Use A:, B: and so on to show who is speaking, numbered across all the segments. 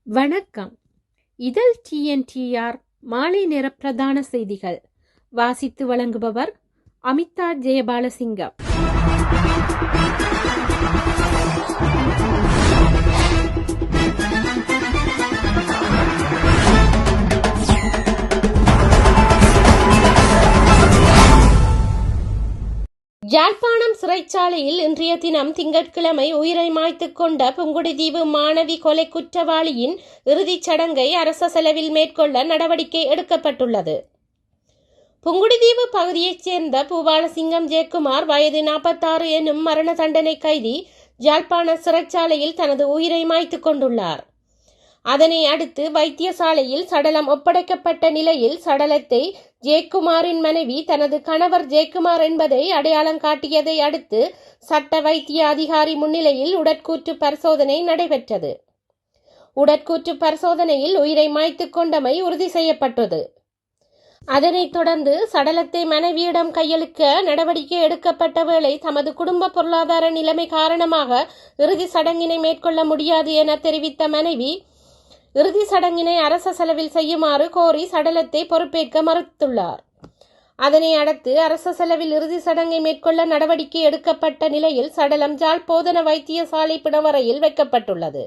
A: வணக்கம். இதழ் TNTR மாலை நேர பிரதான செய்திகள் வாசித்து வழங்குபவர் அமிதா ஜெயபாலசிங்கம். யாழ்ப்பாணம் சிறைச்சாலையில் இன்றைய தினம் திங்கட்கிழமை உயிரை மாய்த்துக் கொண்ட புங்குடுதீவு மாணவி கொலை குற்றவாளியின் இறுதிச் சடங்கை அரச செலவில் மேற்கொள்ள நடவடிக்கை எடுக்கப்பட்டுள்ளது. புங்குடுதீவு பகுதியைச் சேர்ந்த பூபாலசிங்கம் ஜெயக்குமார் வயது 46 எனும் மரண தண்டனை கைதி யாழ்ப்பாண சிறைச்சாலையில் தனது உயிரை மாய்த்துக் கொண்டுள்ளார். அதனை அடுத்து வைத்தியசாலையில் சடலம் ஒப்படைக்கப்பட்ட நிலையில் சடலத்தை ஜெயக்குமாரின் மனைவி தனது கணவர் ஜெயக்குமார் என்பதை அடையாளம் காட்டியதை அடுத்து சட்ட வைத்திய அதிகாரி முன்னிலையில் உடற்கூற்று பரிசோதனை நடைபெற்றது. உடற்கூற்று பரிசோதனையில் உயிரை மாய்த்துக் கொண்டமை உறுதி செய்யப்பட்டது. அதனைத் தொடர்ந்து சடலத்தை மனைவியிடம் கையளிக்க நடவடிக்கை எடுக்கப்பட்ட வேளை தமது குடும்ப பொருளாதார நிலைமை காரணமாக இறுதி சடங்கினை மேற்கொள்ள முடியாது என தெரிவித்த மனைவி இறுதி சடங்கினை அரச செலவில் செய்யுமாறு கோரி சடலத்தை பொறுப்பேற்க மறுத்துள்ளார். அதனை அடுத்து அரச செலவில் இறுதி சடங்கை மேற்கொள்ள நடவடிக்கை எடுக்கப்பட்ட நிலையில் சடலம் ஜாழ் போதனா வைத்தியசாலை பிணவறையில் வைக்கப்பட்டுள்ளது.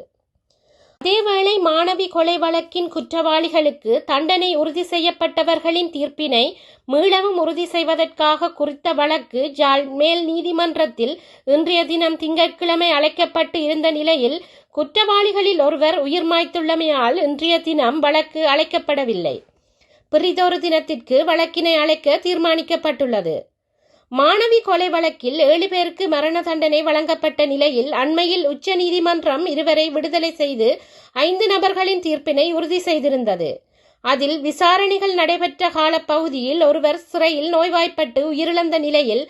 A: அதேவேளை மாணவி கொலை வழக்கின் குற்றவாளிகளுக்கு தண்டனை உறுதி செய்யப்பட்டவர்களின் தீர்ப்பினை மீளவும் உறுதி செய்வதற்காக குறித்த வழக்கு ஜாழ் மேல் நீதிமன்றத்தில் இன்றைய தினம் திங்கட்கிழமை அழைக்கப்பட்டு இருந்த நிலையில் குற்றவாளிகளில் ஒருவர் உயிர் மாய்த்துள்ளமையால் இன்றைய தினம் வழக்கு அழைக்கப்படவில்லை. பிறிதொரு தினத்திற்கு வழக்கினை அழைக்க தீர்மானிக்கப்பட்டுள்ளது. மாணவி கொலை வழக்கில் 7 பேருக்கு மரண தண்டனை வழங்கப்பட்ட நிலையில் அண்மையில் உச்ச நீதிமன்றம் இருவரை விடுதலை செய்து 5 நபர்களின் தீர்ப்பினை உறுதி செய்திருந்தது. அதில் விசாரணைகள் நடைபெற்ற காலப்பகுதியில் ஒருவர் சிறையில் நோய்வாய்ப்பட்டு உயிரிழந்த நிலையில்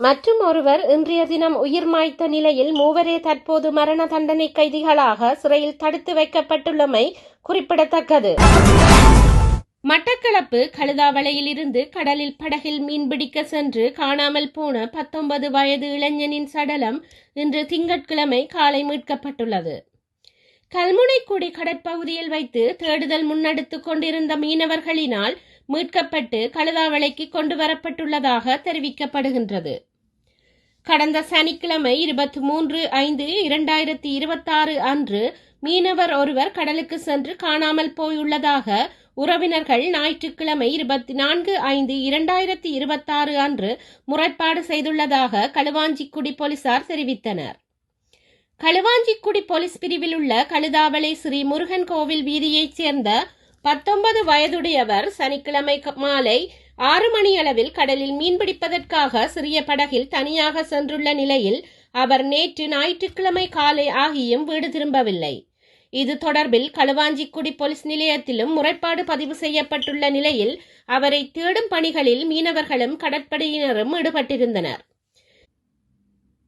A: மற்றும் ஒருவர் இன்றைய தினம் உயிர் மாய்த்த நிலையில் 3 தற்போது மரண தண்டனை கைதிகளாக சிறையில் தடுத்து வைக்கப்பட்டுள்ளமை குறிப்பிடத்தக்கது. மட்டக்களப்பு கழுதாவளையில் இருந்து கடலில் படகில் மீன்பிடிக்க சென்று காணாமல் போன 19 வயது இளைஞனின் சடலம் இன்று திங்கட்கிழமை காலை மீட்கப்பட்டுள்ளது. கல்முனைக்குடி கடற்பகுதியில் வைத்து தேடுதல் முன்னெடுத்துக் கொண்டிருந்த மீனவர்களினால் மீட்கப்பட்டு கழுதாவளைக்கு கொண்டு வரப்பட்டுள்ளதாக தெரிவிக்கப்படுகின்றது. கடந்த சனிக்கிழமை 23/5/2026 அன்று மீனவர் ஒருவர் கடலுக்கு சென்று காணாமல் போயுள்ளதாக உறவினர்கள் ஞாயிற்றுக்கிழமை 24/5/2026 அன்று முறைப்பாடு செய்துள்ளதாக களுவாஞ்சிக்குடி போலீசார் தெரிவித்தனர். களுவாஞ்சிக்குடி போலீஸ் பிரிவில் உள்ள கழுதாவளை ஸ்ரீ முருகன் கோவில் வீதியைச் சேர்ந்த 19 வயதுடையவர் சனிக்கிழமை மாலை 6 மணியளவில் கடலில் மீன்பிடிப்பதற்காக சிறிய படகில் தனியாக சென்றுள்ள நிலையில் அவர் நேற்று ஞாயிற்றுக்கிழமை காலை ஆகியும் வீடு திரும்பவில்லை. இது தொடர்பில் களுவாஞ்சிக்குடி போலீஸ் நிலையத்திலும் முறைப்பாடு பதிவு செய்யப்பட்டுள்ள நிலையில் அவரை தேடும் பணிகளில் மீனவர்களும் கடற்படையினரும் ஈடுபட்டிருந்தனர்.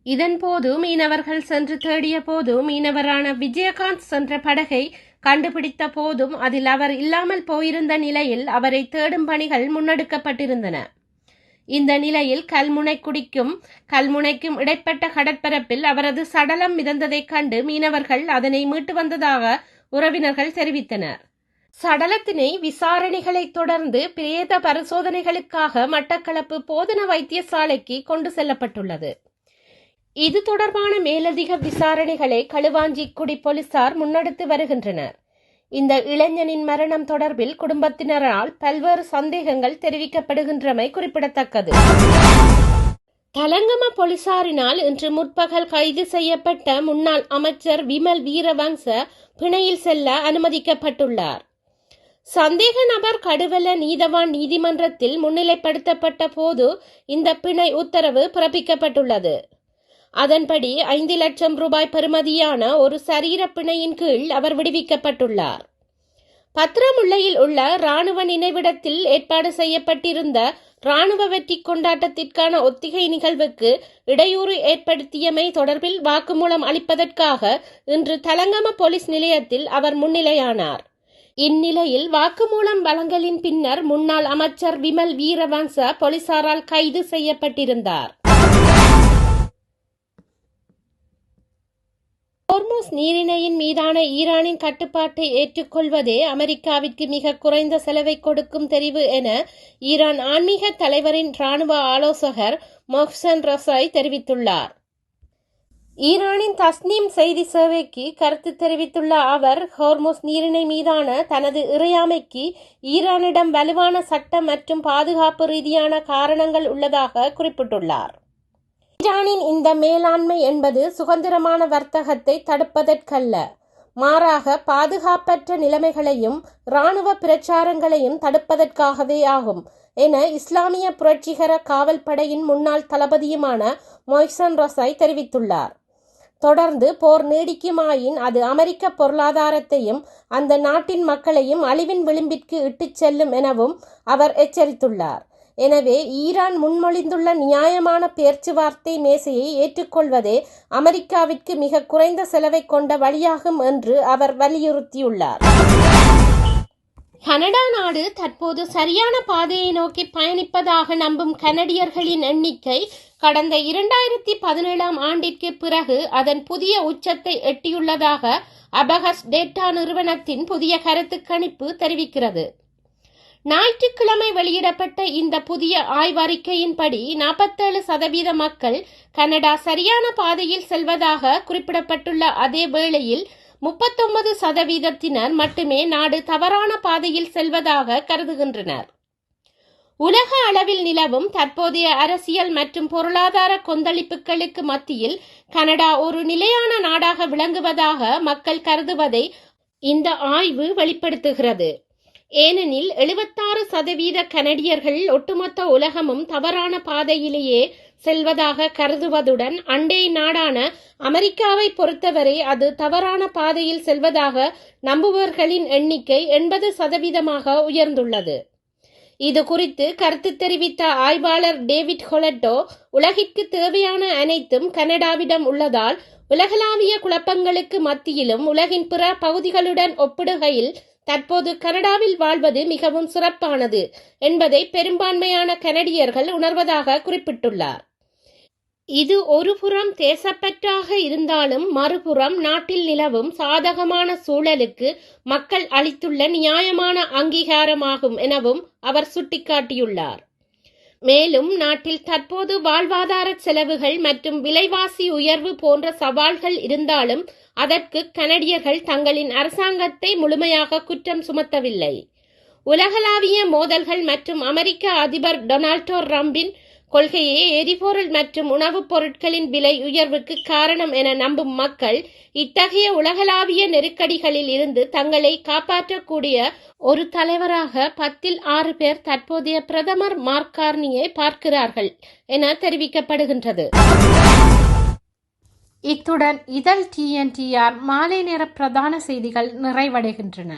A: இதன்போது மீனவர்கள் சென்று தேடிய போது மீனவரான விஜயகாந்த் சென்ற படகை கண்டுபிடித்த போதும் அதில் அவர் இல்லாமல் போயிருந்த நிலையில் அவரை தேடும் பணிகள் முன்னெடுக்கப்பட்டிருந்தன. இந்த நிலையில் கல்முனைக்கும் இடைப்பட்ட கடற்பரப்பில் அவரது சடலம் மிதந்ததைக் கண்டு மீனவர்கள் அதனை மீட்டு வந்ததாக உறவினர்கள் தெரிவித்தனர். சடலத்தினை விசாரணைகளை தொடர்ந்து பிரேத பரிசோதனைகளுக்காக மட்டக்களப்பு போதனா வைத்தியசாலைக்கு கொண்டு செல்லப்பட்டுள்ளது. இது தொடர்பான மேலதிக விசாரணைகளை களுவாஞ்சிக்குடி போலீசார் முன்னெடுத்து வருகின்றனர். இந்த இளைஞனின் மரணம் தொடர்பில் குடும்பத்தினரால் பல்வேறு சந்தேகங்கள் தெரிவிக்கப்படுகின்றமை குறிப்பிடத்தக்கது. தலங்கம போலீசாரினால் இன்று முற்பகல் கைது செய்யப்பட்ட முன்னாள் அமைச்சர் விமல் வீரவங்ச பிணையில் செல்ல அனுமதிக்கப்பட்டுள்ளார். சந்தேக நபர் கடுவல நீதவான் நீதிமன்றத்தில் முன்னிலைப்படுத்தப்பட்ட போது இந்த பிணை உத்தரவு பிறப்பிக்கப்பட்டுள்ளது. அதன்படி 5 லட்சம் ரூபாய் பெறுமதியான ஒரு சரீர பிணையின் கீழ் அவர் விடுவிக்கப்பட்டுள்ளார். பத்திரமுல்லையில் உள்ள இராணுவ நினைவிடத்தில் ஏற்பாடு செய்யப்பட்டிருந்த இராணுவ வெற்றி கொண்டாட்டத்திற்கான ஒத்திகை நிகழ்வுக்கு இடையூறு ஏற்படுத்தியமை தொடர்பில் வாக்குமூலம் அளிப்பதற்காக இன்று தலங்கம போலீஸ் நிலையத்தில் அவர் முன்னிலையானார். இந்நிலையில் வாக்குமூலம் வழங்கலின் பின்னர் முன்னாள் அமைச்சர் விமல் வீரவங்ச போலீசாரால் கைது செய்யப்பட்டிருந்தார். ஹோர்முஸ் நீரிணையின் மீதான ஈரானின் கட்டுப்பாட்டை ஏற்றுக்கொள்வதே அமெரிக்காவிற்கு மிக குறைந்த செலவை கொடுக்கும் தெரிவு என ஈரான் ஆன்மீக தலைவரின் இராணுவ ஆலோசகர் மொஹ்சன் ரஸாய் தெரிவித்துள்ளார். ஈரானின் தஸ்னீம் செய்தி சேவைக்கு கருத்து தெரிவித்துள்ள அவர், ஹோர்முஸ் நீரிணை மீதான தனது இறையாமைக்கு ஈரானிடம் வலுவான சட்ட மற்றும் பாதுகாப்பு ரீதியான காரணங்கள் உள்ளதாக குறிப்பிட்டுள்ளார். ஈரானின் இந்த மேலாண்மை என்பது சுதந்திரமான வர்த்தகத்தை தடுப்பதற்கல்ல, மாறாக பாதுகாப்பற்ற நிலைமைகளையும் இராணுவ பிரச்சாரங்களையும் தடுப்பதற்காகவே ஆகும் என இஸ்லாமிய புரட்சிகர காவல் படையின் முன்னாள் தளபதியுமான மொஹ்சன் ரஸாய் தெரிவித்துள்ளார். தொடர்ந்து போர் நீடிக்குமாயின் அது அமெரிக்க பொருளாதாரத்தையும் அந்த நாட்டின் மக்களையும் அழிவின் விளிம்பிற்கு இட்டுச் செல்லும் எனவும் அவர் எச்சரித்துள்ளார். எனவே ஈரான் முன்மொழிந்துள்ள நியாயமான பேச்சுவார்த்தை மேசையை ஏற்றுக்கொள்வதே அமெரிக்காவிற்கு மிக குறைந்த செலவை கொண்ட வழியாகும் என்று அவர் வலியுறுத்தியுள்ளார். கனடா நாடு தற்போது சரியான பாதையை நோக்கி பயணிப்பதாக நம்பும் கனடியர்களின் எண்ணிக்கை கடந்த 2017 ஆண்டிற்கு பிறகு அதன் புதிய உச்சத்தை எட்டியுள்ளதாக அபகஸ் டேட்டா நிறுவனத்தின் புதிய கருத்து கணிப்பு தெரிவிக்கிறது. ஞாயிற்றுக்கிழமை வெளியிடப்பட்ட இந்த புதிய ஆய்வறிக்கையின்படி 47% மக்கள் கனடா சரியான பாதையில் செல்வதாக குறிப்பிடப்பட்டுள்ள அதே வேளையில் 39% மட்டுமே நாடு தவறான பாதையில் செல்வதாக கருதுகின்றனர். உலக அளவில் நிலவும் தற்போதைய அரசியல் மற்றும் பொருளாதார கொந்தளிப்புகளுக்கு மத்தியில் கனடா ஒரு நிலையான நாடாக விளங்குவதாக மக்கள் கருதுவதை இந்த ஆய்வு வெளிப்படுத்துகிறது. ஏனெனில் 76% கனடியர்கள் ஒட்டுமொத்த உலகமும் தவறான பாதையிலேயே செல்வதாக கருதுவதுடன் அண்டை நாடான அமெரிக்காவை பொறுத்தவரை அது தவறான பாதையில் செல்வதாக நம்புபவர்களின் எண்ணிக்கை 80% உயர்ந்துள்ளது. இது குறித்து கருத்து தெரிவித்த ஆய்வாளர் டேவிட் ஹொலட்டோ, உலகிற்கு தேவையான அனைத்தும் கனடாவிடம் உள்ளதால் உலகளாவிய குழப்பங்களுக்கு மத்தியிலும் உலகின் பிற பகுதிகளுடன் ஒப்பிடுகையில் தற்போது கனடாவில் வாழ்வது மிகவும் சிறப்பானது என்பதை பெரும்பான்மையான கனடியர்கள் உணர்வதாக குறிப்பிட்டுள்ளார். இது ஒருபுறம் தேசப்பற்றாக இருந்தாலும் மறுபுறம் நாட்டில் நிலவும் சாதகமான சூழலுக்கு மக்கள் அளித்துள்ள நியாயமான அங்கீகாரமாகும் எனவும் அவர் சுட்டிக்காட்டியுள்ளார். மேலும் நாட்டில் தற்போது வாழ்வாதார செலவுகள் மற்றும் விலைவாசி உயர்வு போன்ற சவால்கள் இருந்தாலும் அதற்கு கனடியர்கள் தங்களின் அரசாங்கத்தை முழுமையாக குற்றம் சுமத்தவில்லை. உலகளாவிய மோதல்கள் மற்றும் அமெரிக்க அதிபர் டொனால்ட் ட்ரம்பின் கொள்கையே எரிபொருள் மற்றும் உணவுப் பொருட்களின் விலை உயர்வுக்கு காரணம் என நம்பும் மக்கள் இத்தகைய உலகளாவிய நெருக்கடிகளில் இருந்து தங்களை காப்பாற்றக்கூடிய ஒரு தலைவராக 10 பேர் தற்போதைய பிரதமர் மார்க் கார்னியை பார்க்கிறார்கள் என தெரிவிக்கப்படுகின்றது. இத்துடன் இதழ் TNTR மாலை நேர பிரதான செய்திகள் நிறைவடைகின்றன.